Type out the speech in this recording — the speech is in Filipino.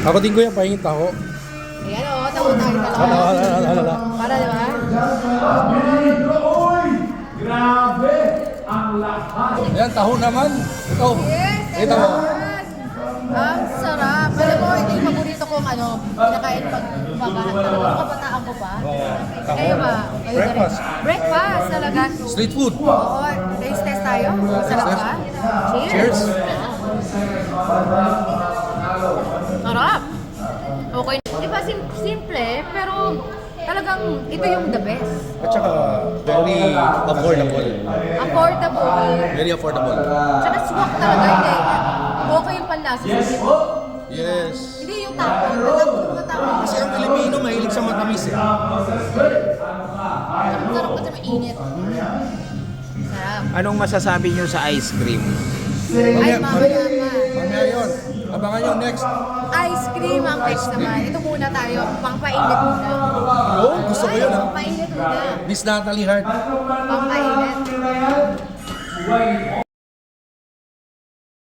Ako din kuya, pahingit ako. Ayan o, tawag tayo dalawa. Hala. Para di ba? Grabe ang lahat. Ayan, taho naman. Ito. Yes! Ito mo. Ang sarap. Alam mo, ito yung paborito kong kinakain pag bagahan talaga. Nung kabataan ko pa. Kayo ba? Kayo Breakfast. na rin. Breakfast talaga. Street food. Oo. Taste test tayo. Masarap ba? Cheers! Cheers. Sarap! Okay. Di ba simple, pero talagang ito yung the best. At saka, very affordable. Affordable. Very affordable. Tsaka swak talaga. Hindi. Okay yung panlasa. Yes. Hindi yung tapon. Matapon yung mga tapon. Kasi ang Pilipino mahilig sa matamis eh. Sarap kasi mainit. Sarap. Anong masasabi nyo sa ice cream? Ay, mamaya pa. Mamaya yun. Abangan nyo next. Ice cream ang next naman. Ito muna tayo. Pangpainit muna. Oh, gusto ko yun ah. Pangpainit muna. Miss Natalie Hart. Pangpainit.